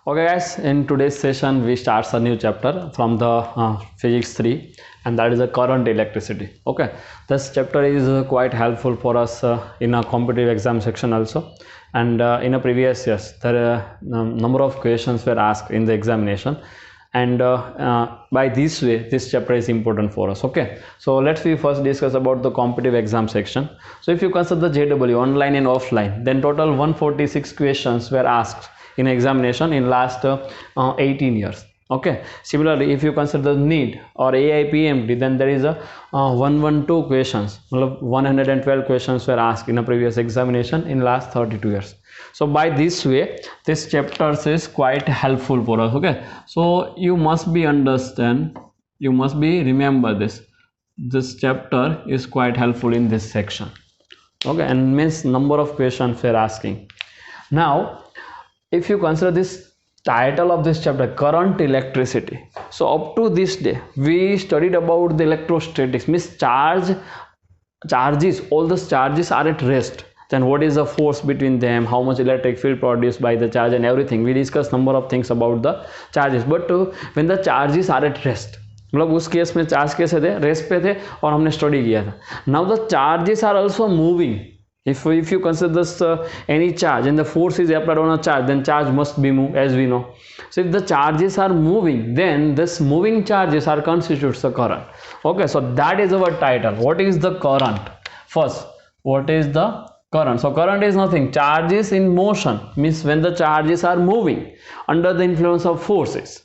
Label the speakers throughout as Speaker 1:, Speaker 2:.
Speaker 1: Okay, guys, in today's session, we start a new chapter from the physics 3, and that is the current electricity. Okay, this chapter is quite helpful for us in a competitive exam section also. And in a previous years, there are number of questions were asked in the examination, and by this way, this chapter is important for us. Okay, so let's we first discuss about the competitive exam section. So if you consider the JW online and offline, then total 146 questions were asked in examination in last 18 years. Okay, similarly if you consider the NEET or AIPMT, then there is a 112 questions, 112 questions were asked in a previous examination in last 32 years. So by this way, this chapters is quite helpful for us. Okay, so you must be understand, you must be remember this chapter is quite helpful in this section. Okay, and means number of questions we're asking. Now if you consider this title of this chapter, current electricity, so up to this day we studied about the electrostatics, means charges, all the charges are at rest, then what is the force between them, how much electric field produced by the charge, and everything we discussed number of things about the charges. But when the charges are at rest, मतलब उस case में charge कैसे थे, rest पे थे और हमने study किया था. Now the charges are also moving. If you consider this any charge and the force is applied on a charge, then charge must be moved, as we know. So if the charges are moving, then this moving charges are constitutes the current. Okay, so that is our title. What is the current? First, what is the current? So current is nothing, charges in motion, means when the charges are moving under the influence of forces,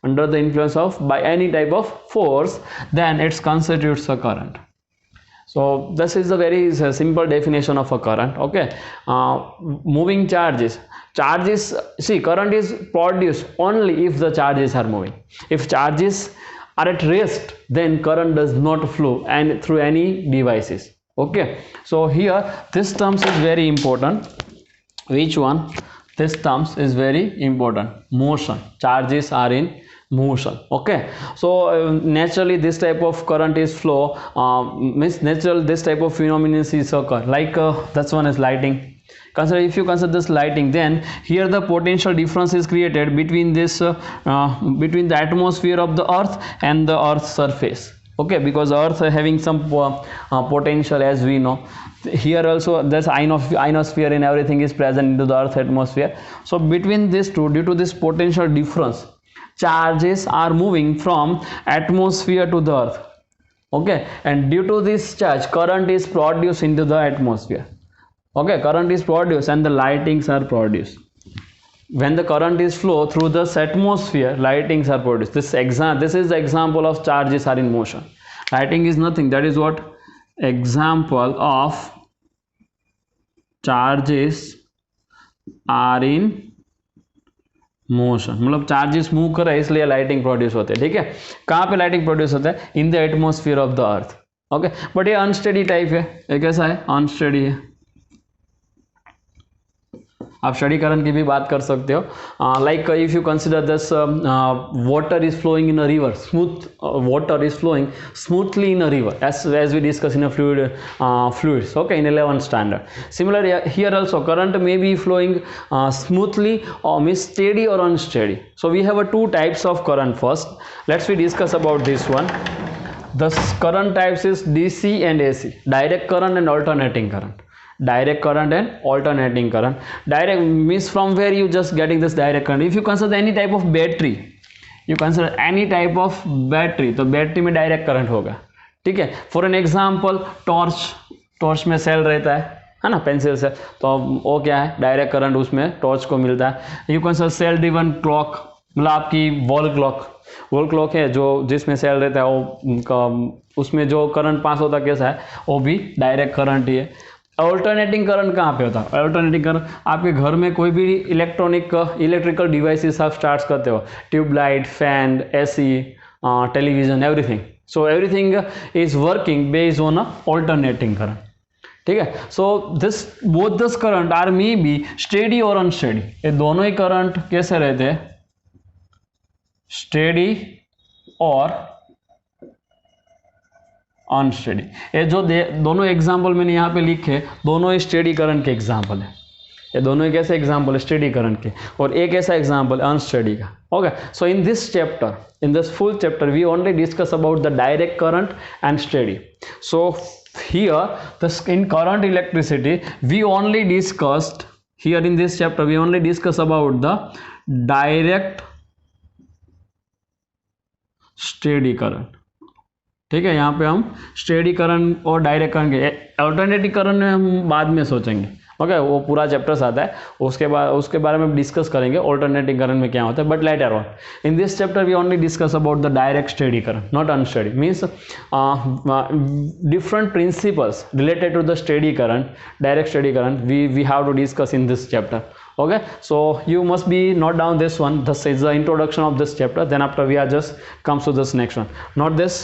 Speaker 1: under the influence of by any type of force, then it constitutes a current. So this is a very simple definition of a current. Okay, moving charges, see, current is produced only if the charges are moving. If charges are at rest, then current does not flow and through any devices. Okay, so here this terms is very important. Which one? This terms is very important. Motion, charges are in motion. Okay, so naturally this type of current is flow, means natural this type of phenomenon is occur, like that's one is lighting. Consider, if you consider this lighting, then here the potential difference is created between this between the atmosphere of the earth and the earth's surface. Okay, because earth having some potential, as we know. Here also this ionosphere and everything is present into the earth atmosphere. So between these two, due to this potential difference, charges are moving from atmosphere to the earth. Okay, and due to this charge, current is produced into the atmosphere. Okay, current is produced and the lightings are produced. When the current is flow through this atmosphere, lightings are produced. This is the example of charges are in motion. Lighting is nothing, that is what example of charges are in motion, मतलब charges move कर रहे हैं इसलिए lighting produce होते हैं. ठीक है, कहाँ पे लाइटिंग प्रोड्यूस होता है? In the atmosphere of the earth. Okay, but ये अनस्टेडी टाइप है. ये कैसा है? अनस्टेडी है. आप स्टडी करंट की भी बात कर सकते हो. Like if you consider this water is flowing in a river, smooth water is flowing smoothly in a river, as we discuss in a fluids. Okay, in 11th standard. Similarly here also current may be flowing smoothly or means steady or unsteady. So we have two types of current. First, let's we discuss about this one. The current types is DC and AC, direct current and alternating current. Direct current and alternating current. Direct means from where you just getting this direct current. If you consider any type of battery, you consider any type of battery, तो battery में direct current होगा. ठीक है, for an example torch में cell रहता है ना, pencil से, तो वो क्या है? डायरेक्ट करंट उसमें टॉर्च को मिलता है. You consider cell driven clock, मतलब आपकी वॉल क्लॉक है जो जिसमें सेल रहता है, वो उसमें जो करंट पास होता है कैसा है? वो भी डायरेक्ट करंट ही है. अल्टरनेटिंग करंट कहाँ पे होता है? अल्टरनेटिंग करंट आपके घर में कोई भी इलेक्ट्रिकल डिवाइसेस आप स्टार्ट करते हो, tubelight, fan, AC, television, everything. So everything is working based on a alternating current. ठीक है, so both this current are may be steady और अनस्टेडी. ये दोनों ही करंट कैसे रहते हैं? स्टेडी और अनस्टेडी. ये जो दोनों एग्जाम्पल मैंने यहाँ पे लिखे, दोनों स्टेडी करंट के एग्जाम्पल है. ये दोनों एक ऐसे एग्जाम्पल स्टेडी करंट के, और एक ऐसा एग्जाम्पल अनस्टेडी का. Okay, so in this chapter, in this full chapter, we only discuss about the direct current and steady. So here in current electricity we only discussed, here in this chapter we only discuss about the direct steady current. ठीक है, यहाँ पे हम steady current और direct current के, alternative current में हम बाद में सोचेंगे. ओके, वो पूरा चैप्टर्स आता है, उसके बारे में डिस्कस करेंगे ऑल्टरनेटिव करंट में क्या होता है, but later on. In this chapter we only discuss about the direct steady current, not unsteady. Means different principles related to the steady current, direct steady current we have to discuss in this chapter. Okay, so you must be note down this one. This is the introduction of this chapter. Then after we are just comes to this next one. Note this.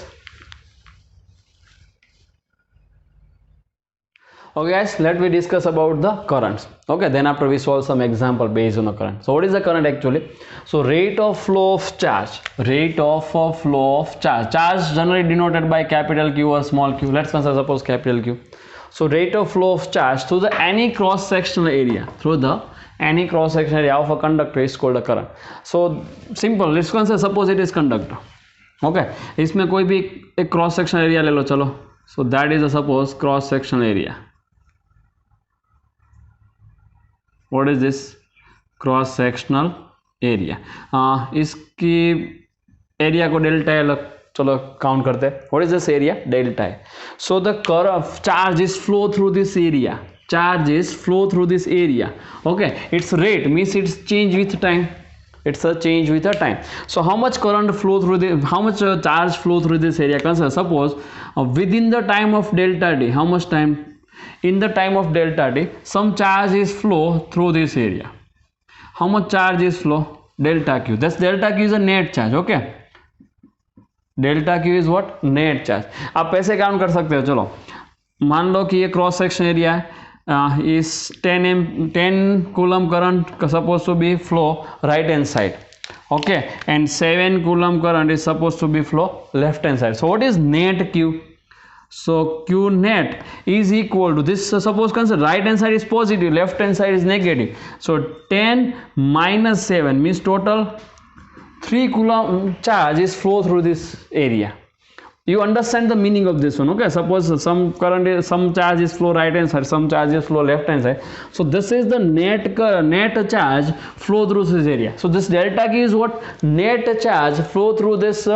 Speaker 1: Okay guys, let me discuss about the currents. Okay, then after we solve some example based on the current. So what is the current actually? So rate of flow of charge. Rate of flow of charge. Charge generally denoted by capital Q or small q. Let's consider suppose capital Q. So rate of flow of charge through the any cross sectional area. Through the any cross sectional area of a conductor is called a current. So simple. Let's consider suppose it is conductor. Okay, इसमें कोई भी एक cross sectional area ले लो. चलो, so that is a suppose cross sectional area. What is this? Cross sectional area. इसकी area को delta है, चलो काउंट करते हैं. What is this area? Delta है. So the charge is flow through this area. Charge is flow through this area. Okay, its rate means it's change with time. It's a change with a time. So how much current flow through the, how much charge flow through this area? Consider suppose within the time of delta t. How much time? In the time of delta t, some charge is flow through this area. How much charge is flow? Delta q. This delta q is a net charge. Okay, delta q is what? Net charge. आप ऐसे count कर सकते हो. चलो मान लो कि ये cross section area है. Is 10 coulomb current supposed to be flow right hand side. Okay, and 7 coulomb current is supposed to be flow left hand side. So what is net q? So q net is equal to this. So suppose consider right hand side is positive, left hand side is negative. So 10 minus 7 means total 3 coulomb charge is flow through this area. You understand the meaning of this one. Okay, suppose some current is, some charge is flow right hand side, some charge is flow left hand side. So this is the net charge flow through this area. So this delta q is what? Net charge flow through this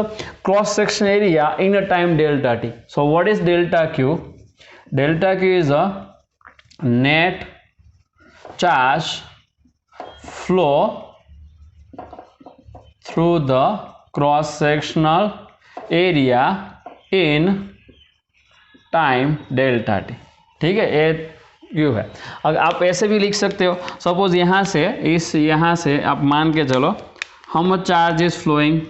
Speaker 1: cross section area in a time delta t. So what is delta q? Delta q is a net charge flow through the cross sectional area in time delta T. ठीक है, ये Q है. अगर आप ऐसे भी लिख सकते हो. सपोज यहाँ से आप मान के चलो how much charge is flowing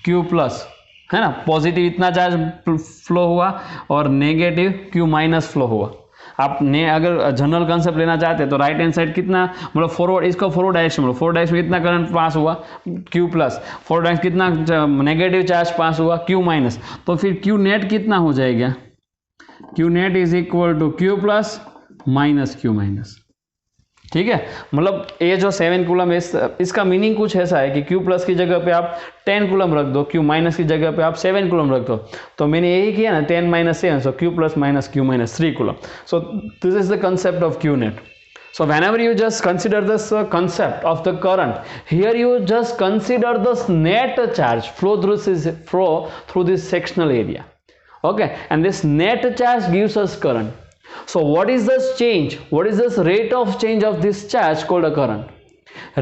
Speaker 1: Q plus, है ना. पॉजिटिव इतना चार्ज फ्लो हुआ और नेगेटिव क्यू माइनस फ्लो हुआ. आपने अगर जनरल कंसेप्ट लेना चाहते हैं तो राइट हैंड साइड कितना, मतलब फॉरवर्ड, इसका फॉरवर्ड डायरेक्शन, मतलब फॉरवर्ड डायरेक्शन में कितना करंट पास हुआ? Q plus. फॉरवर्ड डायरेक्शन कितना नेगेटिव चार्ज पास हुआ? Q minus. तो फिर क्यू नेट कितना हो जाएगा? Q net is equal to Q plus minus Q minus. ठीक है, मतलब ये जो 7 कूलम है, इसका मीनिंग कुछ ऐसा है कि Q प्लस की जगह पे आप 10 कूलम रख दो, Q माइनस की जगह पे आप 7 कूलम रख दो. तो मैंने यही किया ना, 10 minus 7, so Q plus minus Q minus 3 coulomb. So this is the concept of Q net. So whenever you just consider this concept of the current, here you just consider this net charge flow through this sectional area. Okay, and this net charge gives us current. So what is this change? What is this rate of change of this charge called a current?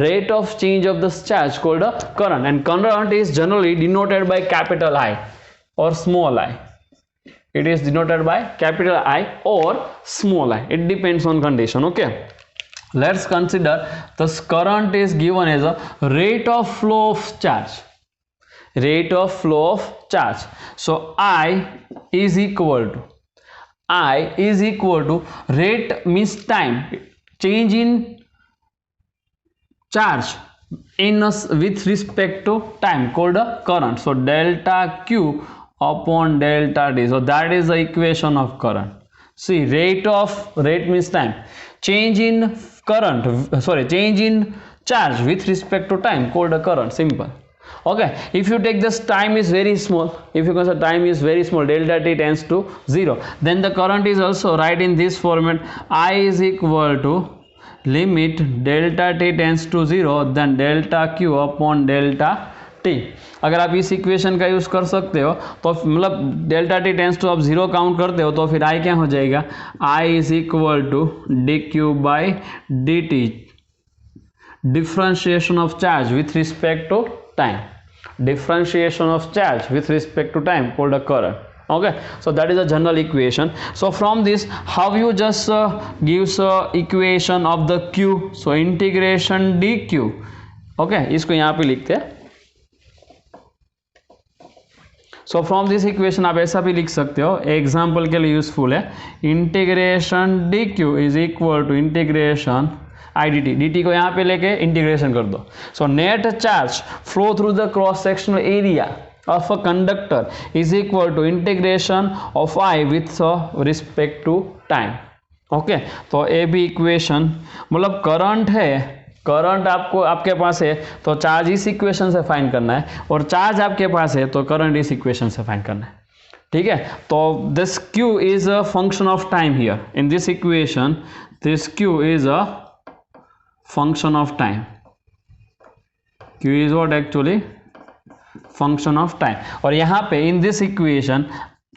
Speaker 1: Rate of change of this charge called a current, and current is generally denoted by capital I or small I. It is denoted by capital I or small I. It depends on condition. Okay, let's consider this current is given as a rate of flow of charge. Rate of flow of charge. So I is equal to rate means time, change in charge in with respect to time called a current. So delta q upon delta t. So that is the equation of current. See, rate means time, change in current, sorry, change in charge with respect to time called a current. Simple. Okay, if you take this time is very small, if you consider time is very small, delta t tends to 0, then the current is also right in this format. I is equal to limit delta t tends to 0 then delta q upon delta t. अगर आप इस equation का use कर सकते हो तो मतलब delta T tense to आप 0 काउंट करते हो तो फिर आई क्या हो जाएगा, I is equal to D Q by D T, differentiation of charge with respect to time, differentiation of charge with respect to time called a current. Okay, so that is a general equation. So from this how you just gives equation of the q, so integration dq. Okay, इसको यहाँ पे लिखते हैं. So from this equation आप ऐसा भी लिख सकते हो, एग्जाम्पल के लिए यूजफुल है, integration dq is equal to integration I D T, D T को यहाँ पे लेके इंटीग्रेशन कर दो. So net charge flow through the cross sectional area of a conductor is equal to integration of I with respect to time. Okay, तो A भी equation, मतलब करंट है, करंट आपको आपके पास है तो चार्ज इस इक्वेशन से फाइंड करना है, और चार्ज आपके पास है तो करंट इस इक्वेशन से फाइंड करना है. ठीक है, तो this Q is a function of time here in this equation, this Q is a function of time. Q is what actually function of time. और यहाँ पे in this equation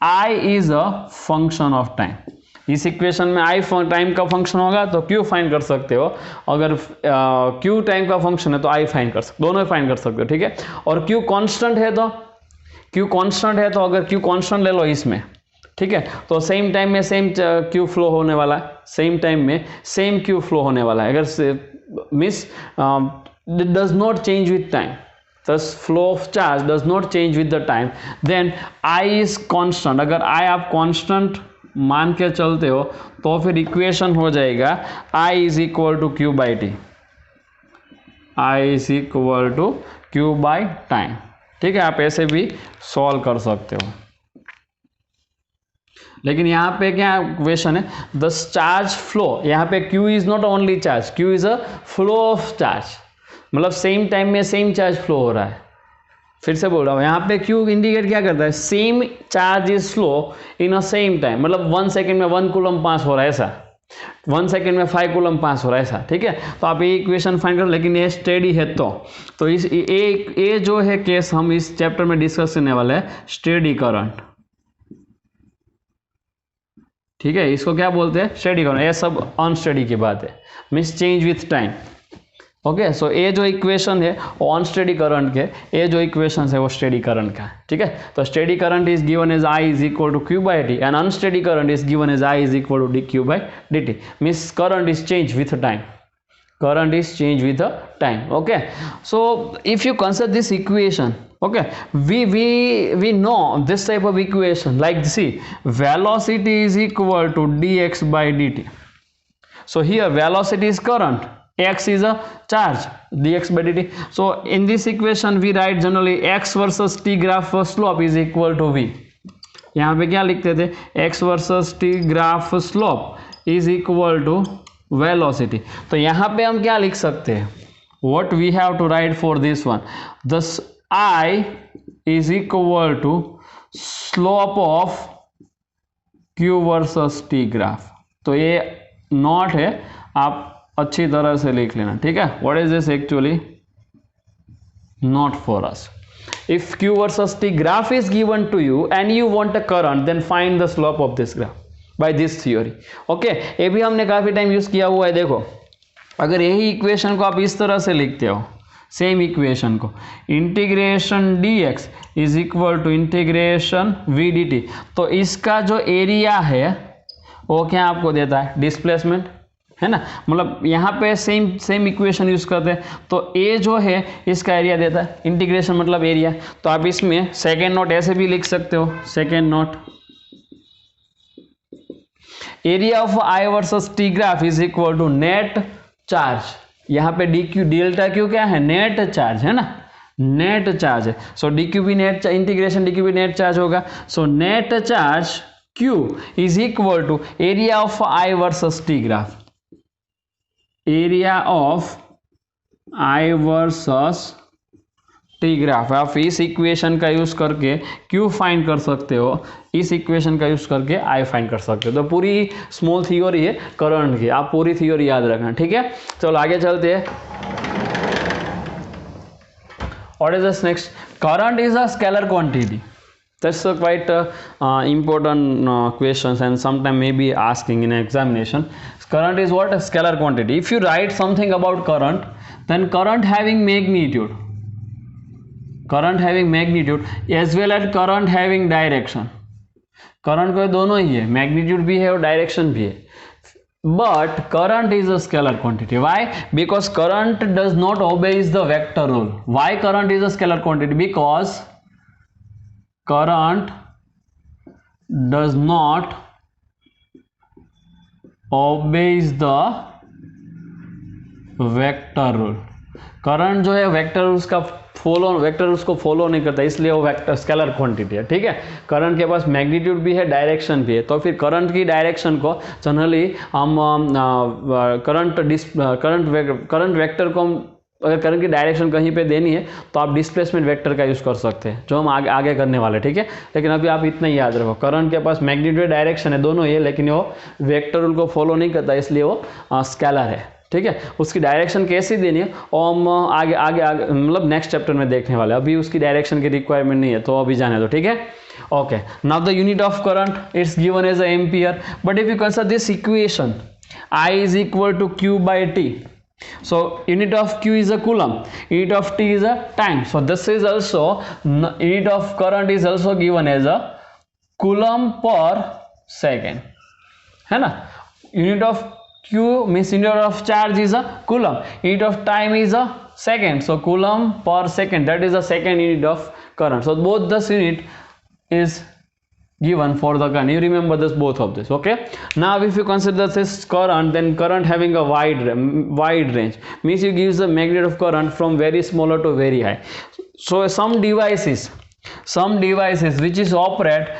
Speaker 1: I is a function of time. इस equation में I time का function होगा तो Q find कर सकते हो, अगर Q टाइम का फंक्शन है तो I फाइंड कर सकते, दोनों फाइंड कर सकते हो. ठीक है, और Q कांस्टेंट है तो अगर Q कांस्टेंट ले लो इसमें, ठीक है, तो सेम टाइम में सेम क्यू फ्लो होने वाला है, सेम टाइम में सेम क्यू फ्लो होने वाला है. अगर miss does not change with time, this flow of charge does not change with the time, then I is constant. अगर आई आप कांस्टेंट मान के चलते हो तो फिर इक्वेशन हो जाएगा I is equal to Q by T, I is equal to Q by time. ठीक है, आप ऐसे भी सॉल्व कर सकते हो. लेकिन यहाँ पे क्या क्वेश्चन है, द चार्ज फ्लो, यहाँ पे Q is not only charge, Q is a flow of charge, मतलब सेम टाइम में सेम चार्ज फ्लो हो रहा है. फिर से बोल रहा हूँ, यहाँ पे Q इंडिकेट क्या करता है, same charge is flow in a same time, मतलब 1 सेकेंड में 1 कूलम पास हो रहा है ऐसा, 1 सेकेंड में 5 कूलम पास हो रहा है ऐसा. ठीक है, तो आप ये इक्वेशन फाइंड करो, लेकिन ये स्टेडी है तो इस ये जो है केस हम इस चैप्टर में डिस्कस करने वाले हैं, स्टेडी करंट. ठीक है, इसको क्या बोलते हैं, स्टेडी करंट. ये सब अनस्टेडी की बात है, means change with time. Okay, so ये जो इक्वेशन है वो अनस्टेडी करंट के, ये जो इक्वेशन है वो स्टेडी करंट का है. ठीक है, तो steady current is given as I is equal to Q by T and unsteady current is given as I is equal to D Q by D T. Means current is change with time, current is changed with the time. Okay, so if you consider this equation, okay, we know this type of equation, like see, velocity is equal to dx by dt. So here velocity is current, x is a charge, dx by dt. So in this equation we write generally x versus t graph for slope is equal to v. यहाँ पे क्या लिखते थे, x versus t graph slope is equal to velocity. तो यहाँ पे हम क्या लिख सकते हैं, what we have to write for this one, this I is equal to slope of Q versus T graph. तो ये नॉट है, आप अच्छी तरह से लिख लेना. ठीक है, what is this actually not for us. If Q versus T graph is given to you and you want a current, then find the slope of this graph by this theory. Okay, ये भी हमने काफ़ी time use किया हुआ है. देखो, अगर यही इक्वेशन को आप इस तरह से लिखते हो, सेम इक्वेशन को, integration dx is equal to integration v dt, तो इसका जो एरिया है वो क्या आपको देता है, डिस्प्लेसमेंट है ना. मतलब यहाँ पे सेम इक्वेशन यूज़ करते हैं तो a जो है इसका एरिया देता है, इंटीग्रेशन मतलब एरिया. तो आप इसमें सेकेंड नोट ऐसे भी लिख सकते हो, second note area of I versus T graph is equal to net charge. यहाँ पे डी क्यू डेल्टा क्यू क्या है, नेट चार्ज है ना, नेट चार्ज है. सो डी क्यू भी नेट, इंटीग्रेशन डी क्यू भी नेट चार्ज होगा. So net charge Q is equal to area of I versus T graph. Area of I versus T graph. आप इस equation का use करके Q find कर सकते हो, इस इक्वेशन का यूज करके आई फाइंड कर सकते हो। तो पूरी स्मॉल थियोरी है करंट की, आप पूरी थियोरी याद रखना, ठीक है। चलो आगे चलते हैं। What is this next? Current is a scalar quantity. That's a quite important questions, and sometime may be asking in examination. Current is what? A scalar quantity. If you write something about current, then current having magnitude as well as current having direction. current को दोनों ही है, magnitude भी है और direction भी है. But current is a scalar quantity. Why? Because current does not obeys the vector rule. Why current is a scalar quantity? Because current does not obeys the vector rule. Current जो है vector उसका उसको follow नहीं करता, इसलिए वो vector scalar quantity है, ठीक है। करंट के पास मैग्नीट्यूड भी है, डायरेक्शन भी है, तो फिर करंट की डायरेक्शन को जनरली हम करंट वेक्टर को हम अगर करंट की डायरेक्शन कहीं पे देनी है तो आप डिस्प्लेसमेंट वेक्टर का यूज़ कर सकते हैं, जो हम आगे करने वाले, ठीक है। लेकिन अभी आप इतना ही याद रखो, करंट के पास मैग्नीट्यूड डायरेक्शन है, दोनों ये, लेकिन वो वेक्टर रूल को फॉलो नहीं करता, इसलिए वो स्केलर है, ठीक है। उसकी डायरेक्शन कैसी देनी है और हम आगे मतलब नेक्स्ट चैप्टर में देखने वाले, अभी उसकी डायरेक्शन की रिक्वायरमेंट नहीं है, तो अभी जाने दो, ठीक है। Okay, now the unit of current it's given as a ampere, but if you consider this equation I is equal to Q by T. So unit of Q is a coulomb, unit of T is a time. So this is also unit of current is also given as a coulomb per second, है ना। unit of Q means unit of charge is a coulomb, unit of time is a second, so coulomb per second, that is the second unit of current. So both this unit is given for the current. You remember this, both of this, okay. Now if you consider this current, then current having a wide range means it gives the magnitude of current from very smaller to very high. So some devices which is operate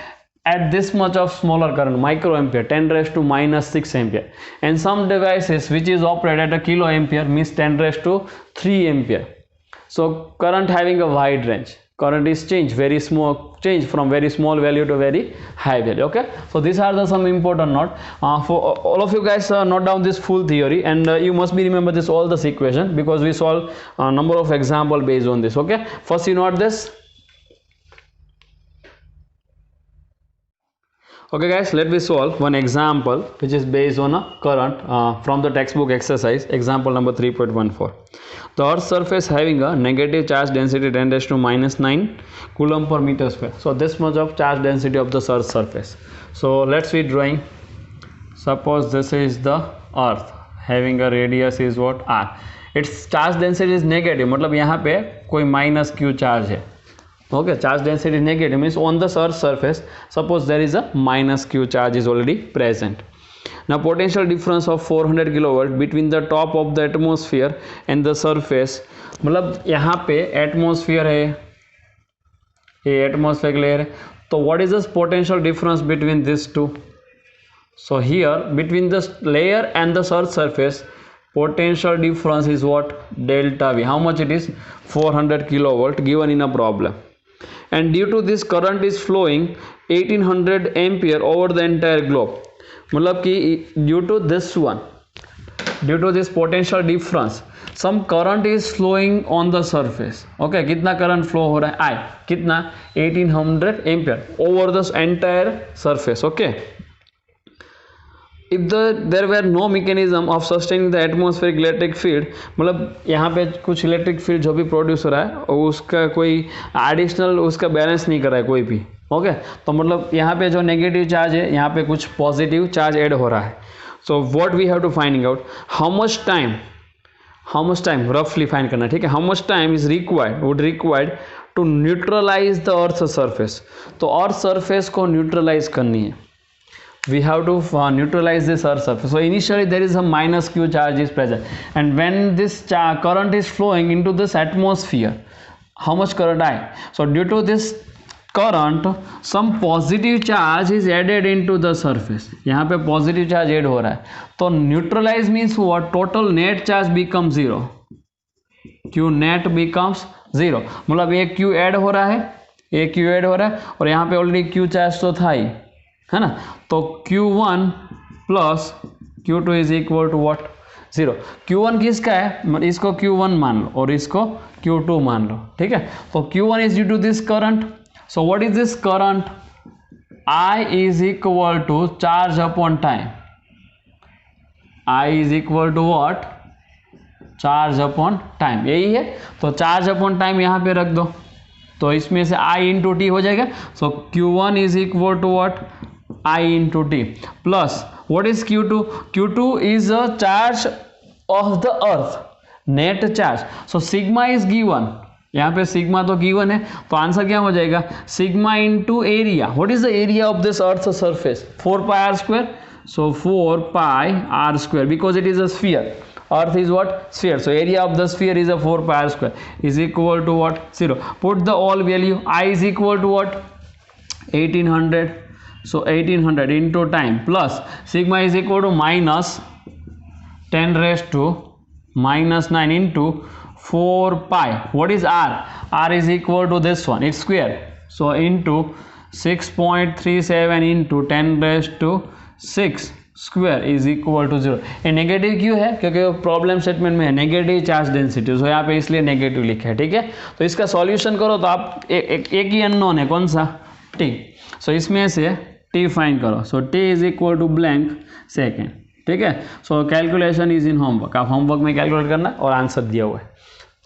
Speaker 1: at this much of smaller current, microampere, 10 raised to minus 6 ampere, and some devices which is operate at a kiloampere means 10 raised to 3 ampere. So current having a wide range, current is change from very small value to very high value, okay. So these are the some important note for all of you guys. Note down this full theory, and you must be remember this all this equation, because we solve a number of example based on this, okay. First you note this. Okay guys, let me solve one example which is based on a current from the textbook exercise, example number 3.14. The earth's surface having a negative charge density 10 raised to minus 9 coulomb per meter square. So this much of charge density of the earth's surface. So let's be drawing. Suppose this is the earth having a radius is what r. Its charge density is negative, मतलब यहाँ पे कोई minus q charge है, okay. Charge density negative means on the earth's surface suppose there is a minus q charge is already present. Now potential difference of 400 kilovolt between the top of the atmosphere and the surface, मतलब यहाँ पे atmosphere है, ये atmosphere layer है, तो what is the potential difference between these two? So here between the layer and the earth's surface, potential difference is what? Delta V. How much it is? 400 kilovolt given in a problem. And due to this current is flowing 1800 ampere over the entire globe, मतलब कि due to this potential difference some current is flowing on the surface, okay. कितना current flow हो रहा है? I कितना? 1800 ampere over the entire surface, okay. If there were no mechanism of sustaining the atmospheric electric field, मतलब यहाँ पे कुछ electric field जो भी प्रोड्यूस हो रहा है और उसका कोई एडिशनल उसका बैलेंस नहीं कर रहा है कोई भी, ओके. तो मतलब यहाँ पे जो नेगेटिव चार्ज है, यहाँ पे कुछ पॉजिटिव चार्ज ऐड हो रहा है. So what we have to finding out how much time रफली फाइंड करना, ठीक है. How much time is required to neutralise the earth surface. तो अर्थ सरफेस को न्यूट्रलाइज करनी है. We have to neutralize this earth surface. So initially there is a minus q charge is present, and when this current is flowing into this atmosphere, how much current I? So due to this current some positive charge is added into the surface, यहाँ पे positive charge add हो रहा है, तो neutralise means what, total net charge become zero, Q net becomes zero, मतलब ये Q add हो रहा है, ये क्यू ऐड हो रहा है, और यहाँ पे ऑलरेडी क्यू चार्ज तो था ही, है ना, तो Q1 plus Q2 is equal to what, zero. Q1 किसका है, इसको Q1 मान लो और इसको Q2 मान लो, ठीक है, तो Q1 is due to this current, so what is this current, I is equal to charge upon time, I is equal to what, charge upon time, यही है, तो चार्ज अपॉन टाइम यहाँ पे रख दो, तो इसमें से I इंटू टी हो जाएगा, so Q1 is equal to what, I into T, plus what is Q2, Q2 is a charge of the earth, net charge, so sigma is given, यहाँ पे सिग्मा तो गिवन है, तो answer क्या हो जाएगा, sigma into area, what is the area of this earth surface, 4 pi R square, so 4 pi r square, because it is a sphere, earth is what, sphere, so area of the sphere is a 4 pi r square is equal to what, 0, put the all value, I is equal to what, 1800, so 1800 into time plus sigma is equal to minus 10 raised to minus 9 into 4 pi, what is r, r is equal to this one, it's square, so into 6.37 into 10 raised to 6 square is equal to zero, ये negative क्यों है, क्योंकि problem statement में है negative charge density, तो यहाँ पे इसलिए नेगेटिव लिखा है, ठीक है, तो इसका सॉल्यूशन करो तो आप एक ही अननोन है, कौन सा, टी, सो इसमें से टी फाइंड करो, so T is equal to blank second, ठीक है, so calculation is in homework, आप होमवर्क में कैलकुलेट करना और आंसर दिया हुआ है,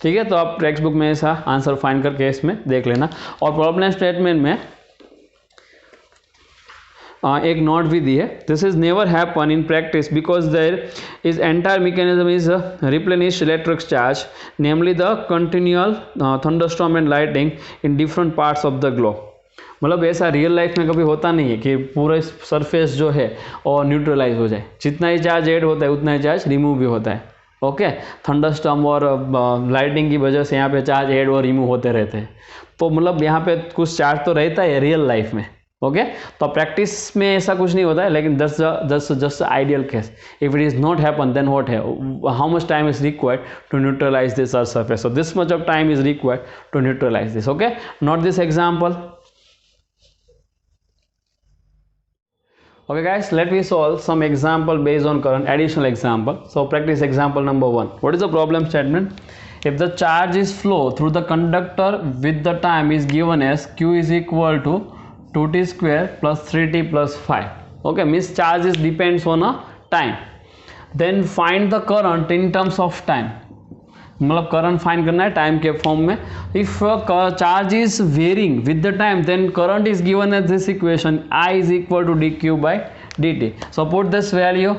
Speaker 1: ठीक है, तो आप टेक्स्ट बुक में ऐसा आंसर फाइंड करके इसमें देख लेना, और प्रॉब्लम स्टेटमेंट में एक नोट भी दी है, this is never happen in practice because there is entire mechanism is replenish electric charge, namely the continual thunderstorm and lighting in different parts of the globe, मतलब ऐसा रियल लाइफ में कभी होता नहीं है कि पूरा सरफेस जो है और न्यूट्रलाइज हो जाए, जितना ही चार्ज ऐड होता है उतना ही चार्ज रिमूव भी होता है, ओके, थंडरस्टॉर्म और लाइटिंग की वजह से यहाँ पे चार्ज ऐड और रिमूव होते रहते हैं, तो मतलब यहाँ पे कुछ चार्ज तो रहता है रियल लाइफ में, ओके, तो प्रैक्टिस में ऐसा कुछ नहीं होता है, लेकिन just ideal case, if it is not happen then what है, how much time is required to neutralize this earth surface, so this much of time is required to neutralize this, okay, note this example. Okay guys, let me solve some example based on current, additional example. So practice example number 1. What is the problem statement? If the charge is flow through the conductor with the time is given as q is equal to 2t square plus 3t plus 5. Okay, means charge is depends on a time. Then find the current in terms of time. मतलब current find करना है time के form में. If charge is varying with the time then current is given as this equation, I is equal to D Q by D T. So put this value,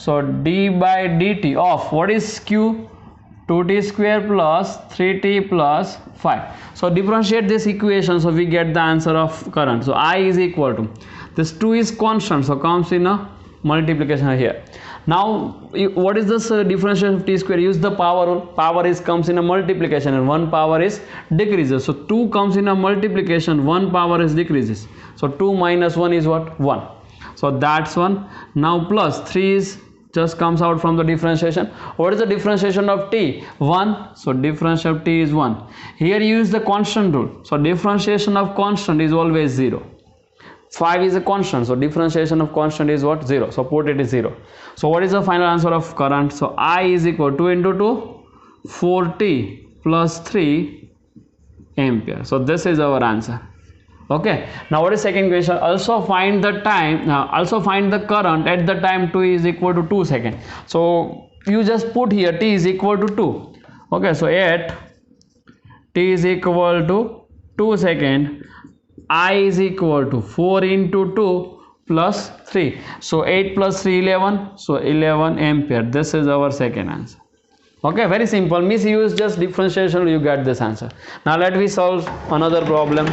Speaker 1: so D by D T of what is Q, 2t square plus 3t plus 5. So differentiate this equation, so we get the answer of current. So I is equal to, this 2 is constant, so comes in a multiplication here. Now what is this differentiation of t square? Use the power rule. Power is comes in a multiplication and one power is decreases. So 2 comes in a multiplication, one power is decreases. So 2 minus 1 is what? 1. So that's 1. Now plus 3 is just comes out from the differentiation. What is the differentiation of t? 1. So differentiation of t is 1. Here use the constant rule. So differentiation of constant is always 0. 5 is a constant, so differentiation of constant is what? 0. So put it is 0. So what is the final answer of current? So I is equal to 2 into 2, 4t plus 3 ampere. So this is our answer. Okay, now what is second question? Also find the time, also find the current at the time t is equal to 2 seconds. So you just put here t is equal to 2. Okay, so at t is equal to 2 seconds, I is equal to 4 into 2 plus 3. So 8 plus 3 11. So 11 ampere. This is our second answer. Okay, very simple. Misuse just differentiation, you get this answer. Now let me solve another problem.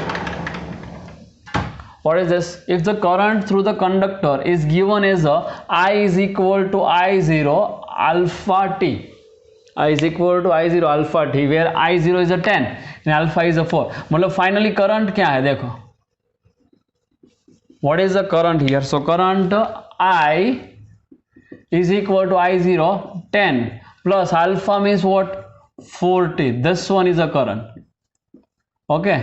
Speaker 1: What is this? If the current through the conductor is given as a I is equal to I0 alpha t. is equal to I0 alpha t, where I0 is a 10 and alpha is a 4. मतलब finally current क्या है देखो, what is the current here? So current I is equal to I0 10 plus alpha means what? 40. This one is a current. Okay,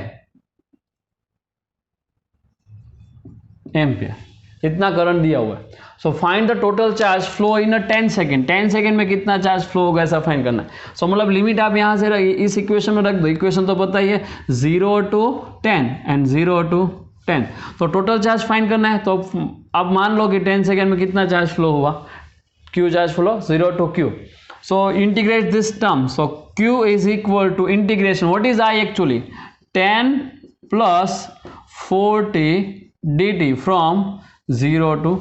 Speaker 1: ampere, इतना current दिया हुआ है. So find the total charge flow in a 10 second. 10 second में कितना charge flow होगा ऐसा find करना है. सो मतलब लिमिट आप यहाँ से इस इक्वेशन में रख दो. इक्वेशन तो पता ही है, 0 to 10 एंड 0 to 10. तो टोटल चार्ज फाइंड करना है. तो अब मान लो कि 10 सेकेंड में कितना चार्ज फ्लो हुआ, Q charge flow 0 to q. So integrate this term. So q is equal to integration, what is i actually, 10 plus 40 dt from 0 to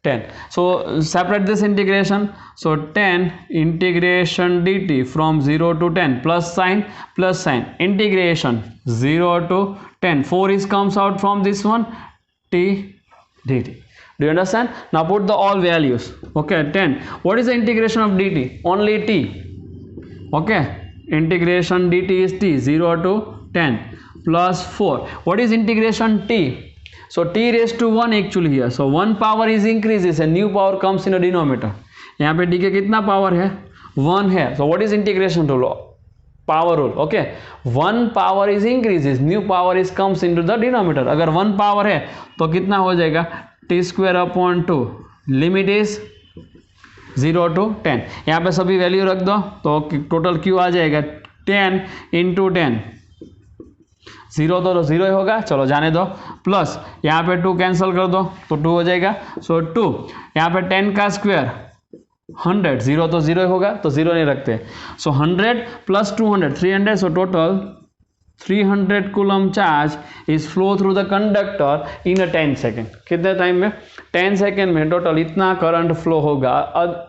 Speaker 1: 10. So separate this integration. So 10 integration dt from 0 to 10 plus sign integration 0 to 10. 4 is comes out from this one, t dt. Do you understand? Now put the all values. Okay, 10. What is the integration of dt? Only t. Okay, integration dt is t, 0 to 10 plus 4. What is integration t? So t raised to 1 actually here. So 1 power is increases and new power comes in a denominator. यहाँ पे t के कितना power है, 1 है. So what is integration rule? Power rule. Okay, 1 power is increases, new power is comes into the denominator. अगर 1 power है तो कितना हो जाएगा, t square upon 2. Limit is 0 to 10. यहाँ पे सभी वैल्यू रख दो तो टोटल q आ जाएगा 10 into 10. 0 तो 0 ही होगा, चलो जाने दो. प्लस यहाँ पे 2 कैंसिल कर दो तो 2 हो जाएगा. सो 2 यहाँ पे 10 का स्क्वायर 100, 0 तो 0 ही होगा तो 0 नहीं रखते. So 100 plus 200 300. So total 300 coulomb charge is flow through the conductor in a 10 second. कितने टाइम में, 10 सेकेंड में टोटल इतना करंट फ्लो होगा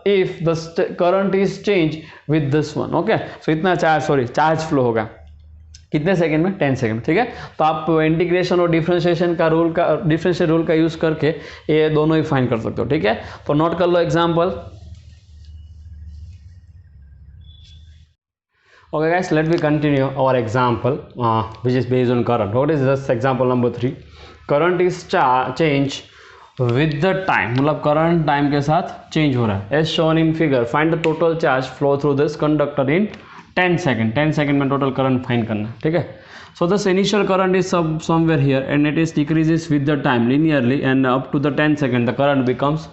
Speaker 1: if the current is change with this one. Okay, so इतना चार्ज फ्लो होगा कितने second में, 10 second. ठीक है, तो आप इंटीग्रेशन और डिफरेंशिएशन का डिफरेंशियल रूल का यूज करके ये दोनों ही फाइंड कर सकते हो. ठीक है, तो नोट कर लो example. Okay guys, let me continue our example which is based on current. What is this example number 3? Current is change with the time. मतलब current time के साथ change हो रहा है. As shown in figure, find the total charge flow through this conductor in 10 second. 10 second में total current find करना. ठीक है. So this initial current is somewhere here and it is decreases with the time linearly and up to the 10 second the current becomes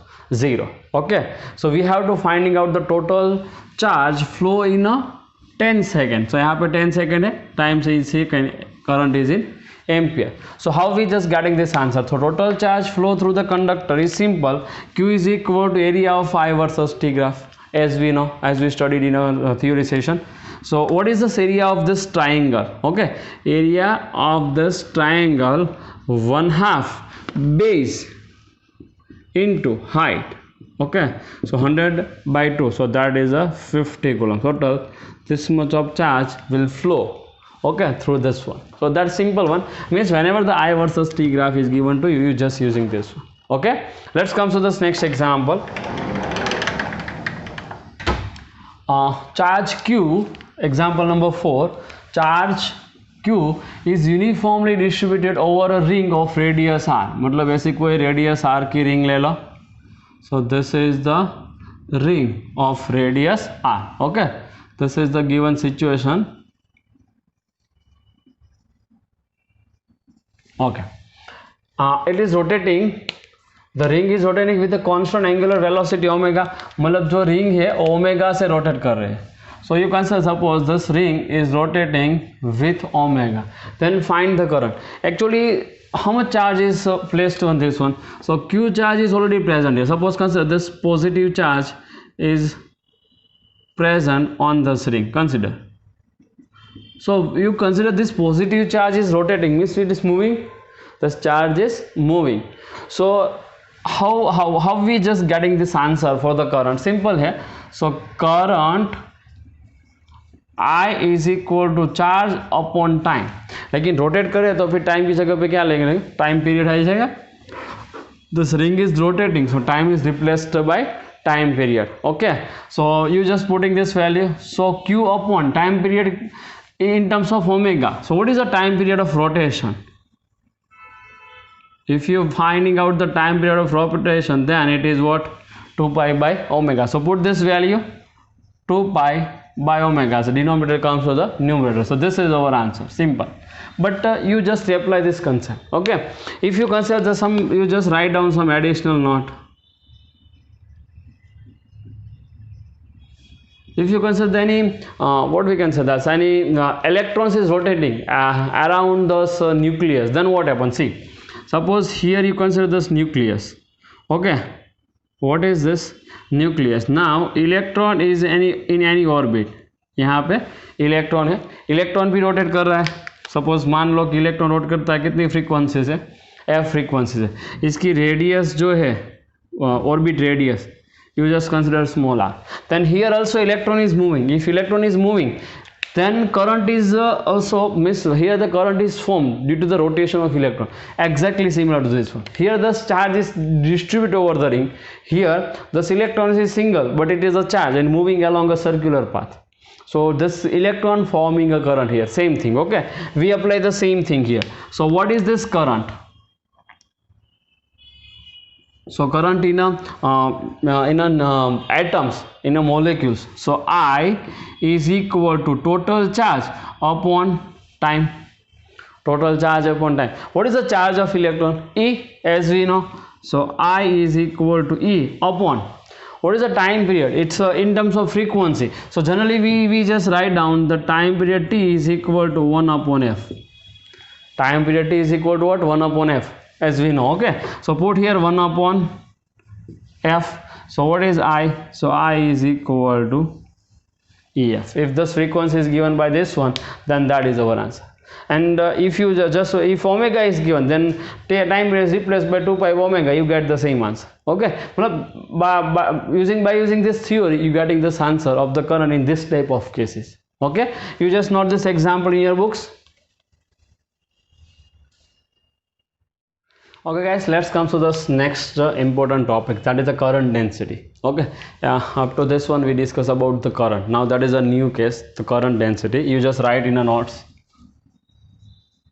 Speaker 1: 0. Okay. So we have to finding out the total charge flow in a 10 second. So यहाँ पे 10 second है, time से इसे current is in ampere. So how we just getting this answer. So total charge flow through the conductor is simple, Q is equal to area of I versus T graph as we know, as we studied in our theory session. So what is this area of this triangle? Okay, area of this triangle 1/2 base into height. Okay, so 100 by 2, so that is a 50 coulomb. Total this much of charge will flow, okay, through this one. So that simple one means whenever the I versus T graph is given to you, you just using this one. Okay, let's come to this next example. Charge Q, example number 4. Charge Q is uniformly distributed over a ring of radius r. मतलब ऐसी कोई radius r की ring ले लो. So this is the ring of radius r. Okay, this is the given situation. Okay, it is rotating. The ring is rotating with a constant angular velocity omega. मतलब जो ring है omega से rotate कर रहे हैं. So you can say suppose this ring is rotating with omega. Then find the current. Actually, how much charge is placed on this one? So Q charge is already present here. Suppose consider this positive charge is present on this ring. Consider. So you consider this positive charge is rotating, means it is moving. This charge is moving. So how we just getting this answer for the current? Simple है. So current I is equal to charge upon time. लेकिन rotate करे तो फिर time की जगह पे क्या लेंगे, टाइम पीरियड आ जाएगा. This ring is rotating, so time is replaced by time period. Okay, so you just putting this value, so q upon time period in terms of omega. So what is the time period of rotation? If you finding out the time period of rotation, then it is what? 2 pi by omega. So put this value 2 pi by omega, so denominator comes to the numerator. So this is our answer, simple. But you just apply this concept. Okay, if you consider the some, you just write down some additional note. If you consider any what we can say, that's any electrons is rotating around this nucleus, then what happens? See, suppose here you consider this nucleus. Okay, what is this nucleus? Now electron is in any orbit. यहाँ पे electron है, electron भी rotate कर रहा है. Suppose मान लो कि electron rotate करता है कितनी फ्रीक्वेंसी से? एफ फ्रीक्वेंसी से. इसकी रेडियस जो है orbit radius, you just consider small r. Then here also electron is moving. If electron is moving, then current is also here the current is formed due to the rotation of electron, exactly similar to this one. Here the charge is distributed over the ring. Here this electron is single, but it is a charge and moving along a circular path. So this electron forming a current here, same thing. Okay, we apply the same thing here. So what is this current? So current in atoms, in a molecules. So I is equal to total charge upon time. Total charge upon time. What is the charge of electron? E, as we know. So I is equal to E upon. What is the time period? It's in terms of frequency. So generally we just write down the time period T is equal to 1 upon F. Time period T is equal to what? 1 upon F. As we know. Okay, so put here 1 upon F. So what is I? So I is equal to EF. If this frequency is given by this one, then that is our answer. And if you if omega is given, then time period is replaced by 2 pi omega, you get the same answer. Okay, by using this theory, you getting this answer of the current in this type of cases. Okay, you just note this example in your books. Okay guys, let's come to this next important topic, that is the current density. Okay, up to this one we discuss about the current. Now that is a new case, the current density. You just write in a notes,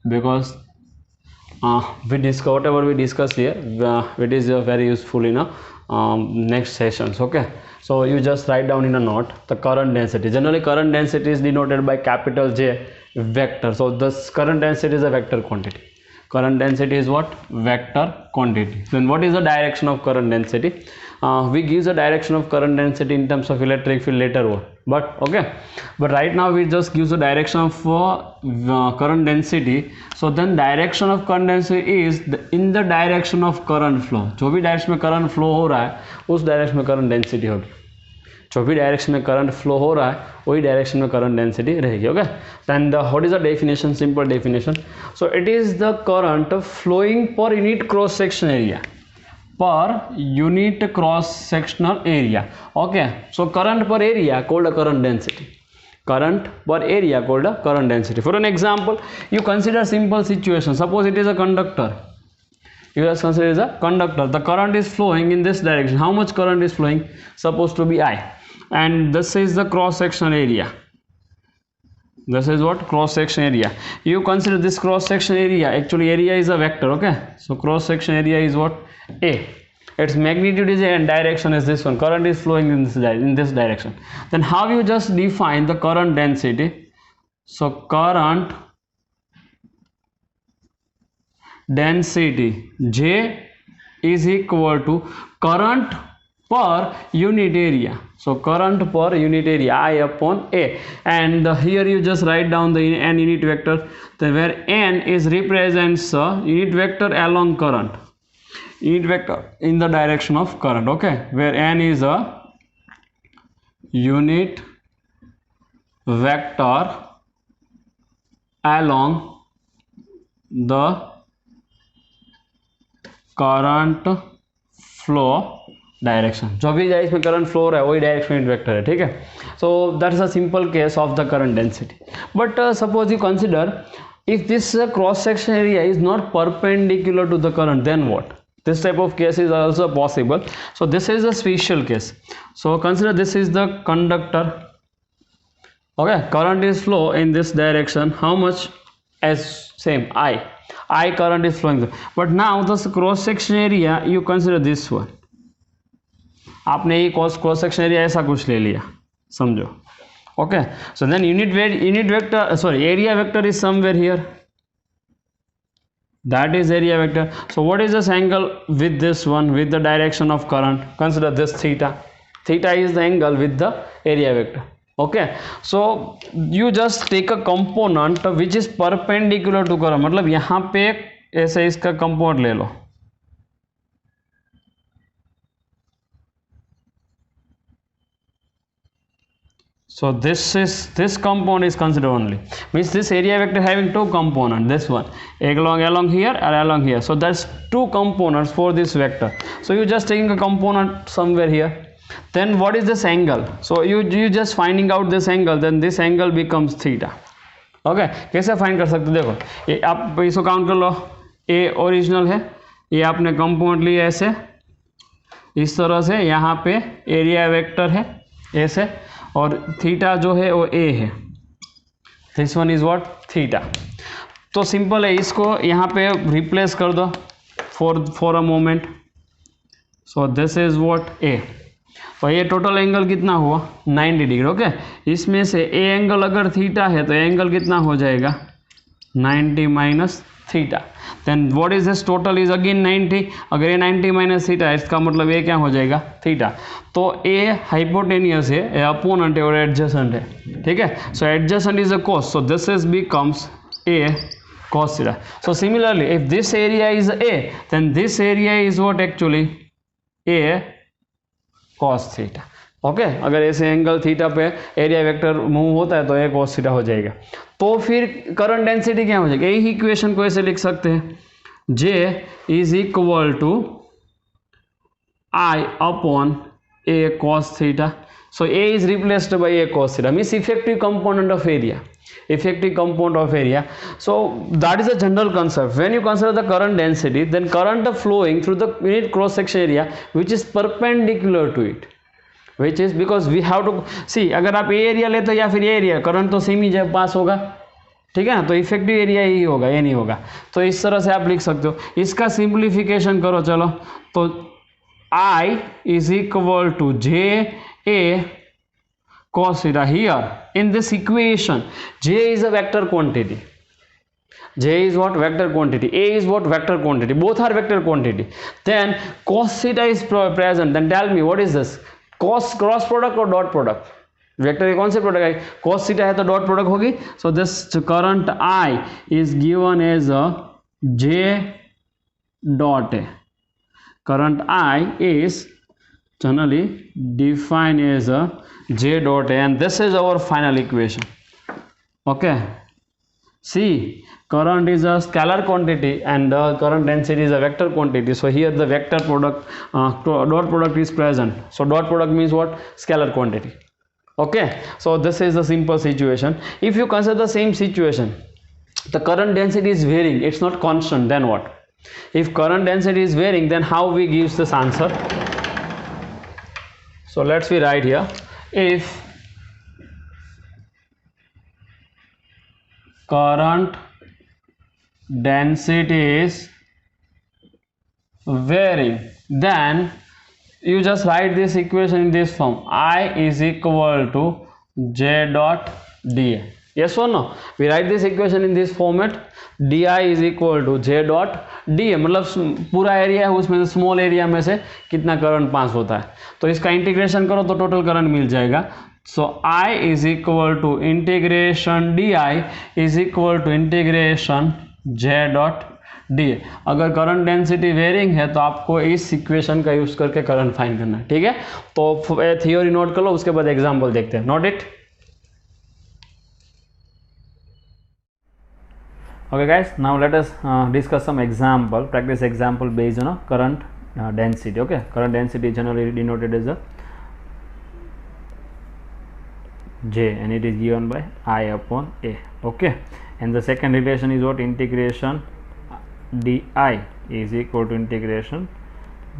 Speaker 1: because whatever we discuss here, it is very useful in a next sessions. Okay, so you just write down in a note the current density. Generally current density is denoted by capital J vector. So this current density is a vector quantity. Current density is what? Vector quantity. Then what is the direction of current density? We give the direction of current density in terms of electric field later on. But right now we just give the direction of current density. So then direction of current density is in the direction of current flow. जो भी direction में current flow हो रहा है, उस direction में current density होगी. जो भी डायरेक्शन में करंट फ्लो हो रहा है, वही डायरेक्शन में करंट डेंसिटी रहेगी. Okay, then the what is the definition? Simple definition. So it is the current flowing per unit cross section area. Per unit cross sectional area. Okay, so current per area called a current density. Current per area called a current density. For an example, you consider simple situation. Suppose it is a conductor. You just consider it as a conductor. The current is flowing in this direction. How much current is flowing? Supposed to be I. And this is the cross section area. This is what? Cross section area. You consider this cross section area. Actually area is a vector. Okay, so cross section area is what? A. Its magnitude is A and direction is this one. Current is flowing in this direction. Then how you just define the current density? So current density J is equal to current per unit area. So current per unit area, I upon A. And here you just write down the n unit vector, where n is represents a unit vector along current, unit vector in the direction of current. Okay, where n is a unit vector along the current flow direction. जो भी इसमें current flow हो रहा है वही direction unit vector है. ठीक है, so that is a simple case of the current density. But suppose you consider if this cross section area is not perpendicular to the current, then what? This type of case is also possible. So this is a special case. So consider this is the conductor. Okay, current is flow in this direction. How much? As same I current is flowing through. But now this cross section area you consider this one. आपने ये cross section area ऐसा कुछ ले लिया, समझो. Okay, so then area vector is somewhere here. That is area vector. So what is this angle with this one, with the direction of current? Consider this theta. Theta is the angle with the area vector. Okay, so you just take a component which is perpendicular to current. मतलब यहाँ पे ऐसे इसका component ले लो. So this component is considered only, means this area vector having two components, this one along here or along here. So that's two components for this vector. So you just taking a component somewhere here. Then what is this angle? So you just finding out this angle, then this angle becomes theta. Okay, कैसे find कर सकते हो? देखो ये आप इसको count कर लो. ए original है, ये आपने कंपोनेंट लिया ऐसे इस तरह से, यहाँ पे एरिया वेक्टर है ऐसे, और थीटा जो है वो ए है. This one is what? Theta. तो सिंपल है, इसको यहाँ पे रिप्लेस कर दो for a moment. So this is what? A. तो ये टोटल एंगल कितना हुआ? 90 डिग्री. ओके, इसमें से ए एंगल अगर थीटा है तो एंगल कितना हो जाएगा? 90 minus theta. Then what is this? Total is again 90. अगर ये 90 माइनस थीटा है, इसका मतलब ये क्या हो जाएगा? थीटा. तो ए हाइपोटेनियस है, ए अपोनेंट है और एडजेसेंट है. ठीक है, so adjacent is a cos, so this is becomes A cos theta. So similarly, if this area is a, then this area is what actually? A cos theta. Okay, अगर ऐसे angle theta पे area vector move होता है तो ए cos theta हो जाएगा. तो फिर करंट डेंसिटी क्या हो जाएगी? यही इक्वेशन को ऐसे लिख सकते हैं, J is equal to I upon A cos theta. So A is replaced by A cos theta, means effective component of area. Effective component of area. So that is a general concept. When you consider the current density, then current flowing through the unit cross section area which is perpendicular to it, which is because we have to see, अगर आप ए area लेते हो या फिर ए area, current तो same ही जब पास होगा. ठीक है ना, तो इफेक्टिव एरिया ही होगा, ये नहीं होगा. तो इस तरह से आप लिख सकते हो. इसका सिंप्लीफिकेशन करो, चलो. तो I is equal to J A cos theta. Here in this equation, J is a vector quantity. J is what? Vector quantity. A is what? Vector quantity. Both are vector quantity. Then cos theta is present. Then tell me what is this? Cos cross product और dot product? Vector के कौन से product है? cos theta है तो dot product होगी. So this current I is given as a J dot A. Current I is generally defined as a J dot A, and this is our final equation. Okay, see, current is a scalar quantity and the current density is a vector quantity. So here the vector product, dot product is present. So dot product means what? Scalar quantity. Okay, so this is the simple situation. If you consider the same situation, the current density is varying, it's not constant, then what? If current density is varying, then how we gives this answer? So let's we write here, if current density is varying, then you just write this equation in this form, I is equal to J dot dA. Yes or no? We write this equation in this format, di is equal to J dot dA. मतलब पूरा area है, उसमें से small area में से कितना current पास होता है, तो इसका इंटीग्रेशन करो तो टोटल करंट मिल जाएगा. So I is equal to integration di is equal to integration J dot dA. अगर करंट डेंसिटी वेरिंग है तो आपको इस इक्वेशन का यूज करके करंट फाइंड करना है. ठीक है, तो थियोरी नोट कर लो, उसके बाद एग्जाम्पल देखते हैं. Note it. Okay guys, now let us discuss some example, practice example based on a current density. Okay, current density generally denoted as a J and it is given by I upon A. Okay, and the second relation is what? Integration di is equal to integration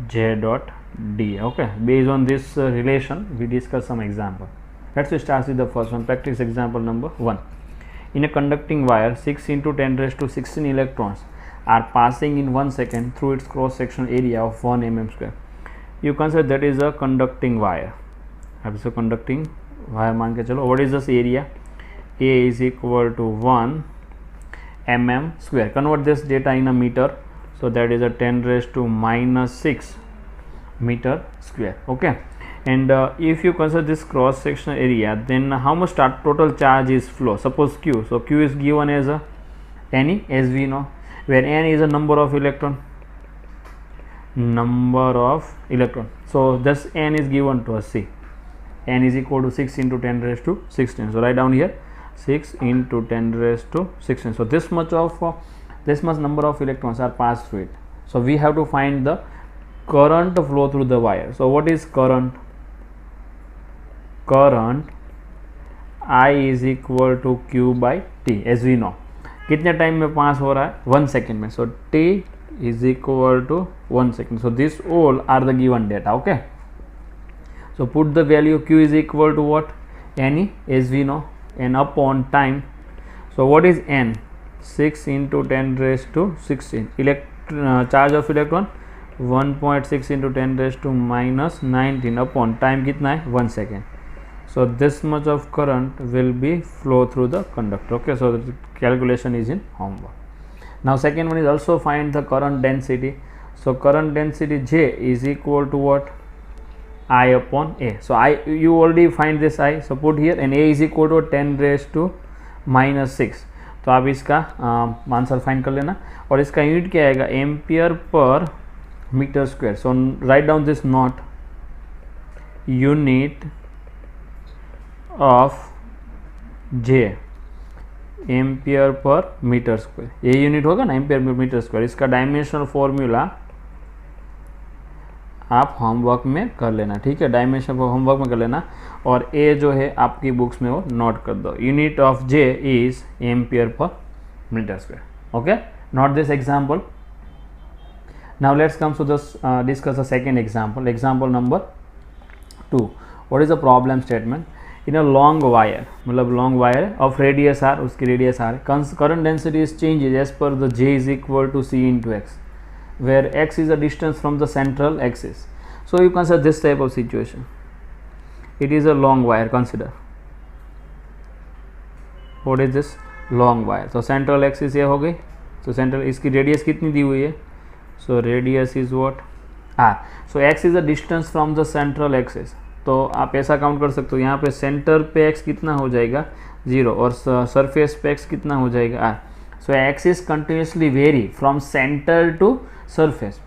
Speaker 1: j dot d. Okay, based on this relation we discuss some example. Let's start with the first one. Practice example number 1. In a conducting wire, 6 into 10 raised to 16 electrons are passing in 1 second through its cross sectional area of 1 mm square. You consider that is a conducting wire. अब इसको conducting wire मान के चलो. What is this area? A is equal to 1 mm square. Convert this data in a meter. So that is a 10 raised to minus 6 meter square. Okay. And if you consider this cross sectional area, then how much total charge is flow? Suppose Q. So Q is given as a Ne, as we know, where N is a number of electron. So thus N is given to us. See, N is equal to 6 into 10 raised to 16. So write down here 6 into 10 raised to 16. So this much number of electrons are passed through it. So we have to find the current flow through the wire. So what is current? Current I is equal to Q by T, as we know. कितने time में पास हो रहा है? 1 second में. So T is equal to 1 second. So this all are the given data. Okay. So put the value Q is equal to what? Ne, as we know, and upon time. So what is N? 6 into 10 raised to 16. Charge of electron 1.6 into 10 raised to minus 19 upon time कितना है? 1 second. So this much of current will be flow through the conductor. Okay, so the calculation is in homework. Now second one is also find the current density. So current density J is equal to what? I upon A. So you already find this I. So put here, and A is equal to 10 raised to minus 6. तो आप इसका answer find कर लेना. और इसका unit क्या आएगा? Ampere per metre square. So write down this note. Unit of J ampere per metre square. ये यूनिट होगा ना, एम्पियर पर मीटर स्क्वायर. इसका डायमेंशनल फॉर्मूला आप होमवर्क में कर लेना. ठीक है, डायमेंशन होमवर्क में कर लेना. और ए जो है आपकी बुक्स में वो नोट कर दो. Unit of J is ampere per metre square. Okay, note this example. Now let's come to this discuss the second example. Example number 2. What is the problem statement? In a long wire, मतलब long wire of radius R, उसकी radius R, current density is changes as per the J is equal to C into X, where X is the distance from the central axis. So you consider this type of situation. It is a long wire. Consider what is this? Long wire. So central axis ये हो गई. So central, इसकी radius कितनी दी हुई है? So radius is what? R. So X is the distance from the central axis. तो आप ऐसा काउंट कर सकते हो. यहाँ पे सेंटर पे X कितना हो जाएगा? 0, और सरफेस पे X कितना हो जाएगा? R. So X is continuously vary from center to surface.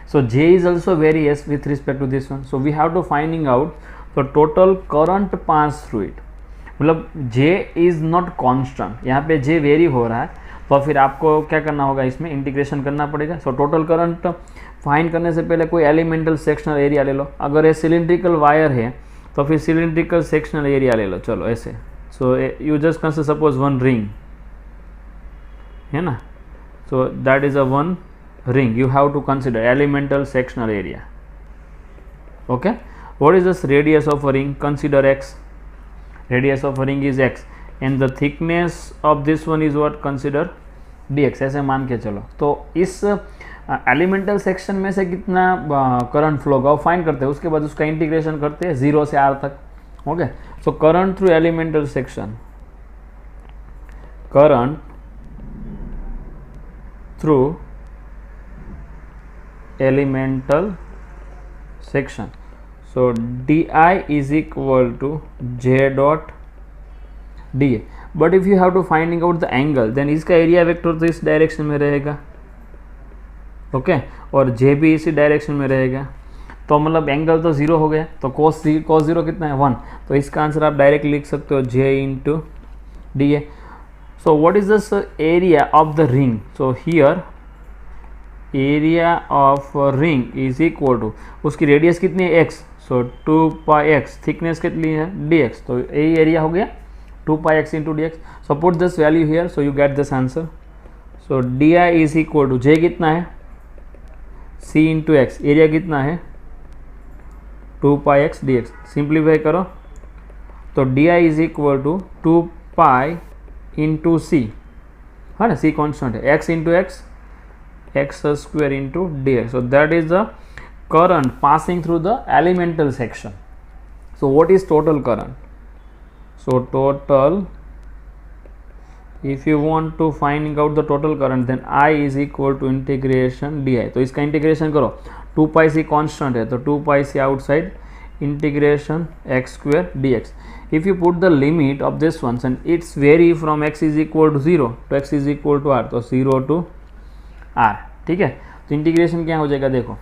Speaker 1: So J is also vary as with respect to this one. So we have to finding out the total current pass through it. मतलब J is not constant. यहाँ पे J vary हो रहा है, तो फिर आपको क्या करना होगा? इसमें इंटीग्रेशन करना पड़ेगा. सो टोटल करंट फाइंड करने से पहले कोई एलिमेंटल सेक्शनल एरिया ले लो. अगर ये सिलिंड्रिकल वायर है तो फिर सिलिंड्रिकल सेक्शनल एरिया ले लो. चलो ऐसे. So you just consider suppose one ring है ना. सो that is a one ring. You have to consider elemental sectional area. Okay, what is this radius of a ring? Consider X. Radius of a ring is X, and the thickness of this one is what? Consider dx. ऐसे मान के चलो. तो इस elemental section में से कितना current flow का फाइंड करते हैं, उसके बाद उसका इंटीग्रेशन करते हैं 0 से R तक. Okay, so current through elemental section, current through elemental section. So di is equal to J dot dA. But if you have to finding out the angle, then इसका एरिया वेक्टर तो इस direction में रहेगा. Okay, और J भी इसी direction में रहेगा. तो मतलब एंगल तो 0 हो गया. तो cos 0 कितना है? 1. तो इसका आंसर आप डायरेक्ट लिख सकते हो J into dA. So what is this area of the ring? So here area of ring is equal to, उसकी रेडियस कितनी है? X. सो 2 pi x. थिकनेस कितनी है? dx. तो यही एरिया हो गया 2 pi x into dx. So put this value here, so you get this answer. So D I is equal to J कितना है सी इंटू एक्स, एरिया कितना है 2 pi X D X, simplify करो तो D I is equal to 2 pi into C, है ना, C constant है, X into X X square into D X. So that is the current passing through the elemental section. So what is total current? So total, if you want to find out the total current then I is equal to integration di. तो इसका integration करो, 2 pi सी constant है तो 2 pi C outside integration X square D X. If you put the limit of this one and it's vary from x is equal to 0 to x is equal to r, तो 0 to r, ठीक है. तो integration क्या हो जाएगा देखो,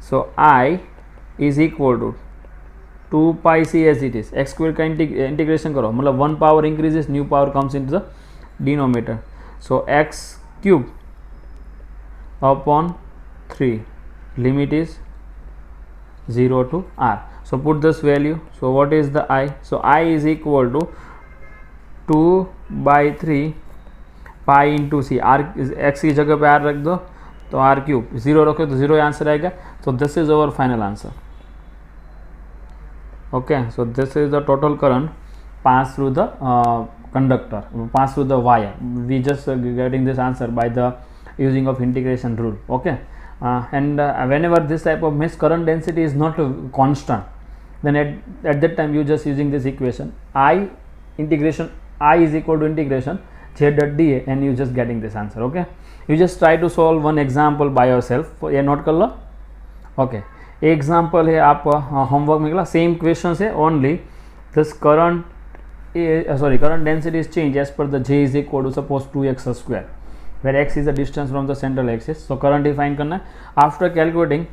Speaker 1: so I is equal to 2 pi C as it is, X square का integration करो मतलब 1 power increases, new power comes in the denominator, so X cube upon 3, limit is 0 to r. So put this value, so what is the I? So I is equal to 2 by 3 pi into c, r x की जगह पे r रख दो तो r cube, 0 रखो तो 0 answer आएगा. So this is our final answer. Okay, so this is the total current pass through the conductor, pass through the wire. We just getting this answer by the using of integration rule. Okay, and whenever this type of means current density is not constant, then at that time you just using this equation I integration I is equal to integration z dot dA and you just getting this answer. Okay, you just try to solve one example by yourself, ये note कर लो. Okay, example है आप homework में निकला, same question है, only this current current density is changed as per the J is equal to suppose 2x square, where x is the distance from the central axis. So current define करना है. After calculating,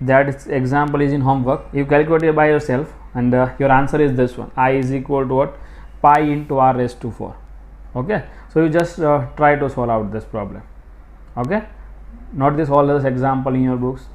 Speaker 1: that example is in homework, you calculate it by yourself and your answer is this one, I is equal to what, pi into r raised to 4. Okay, so you just try to solve out this problem. Okay, not this all this example in your books.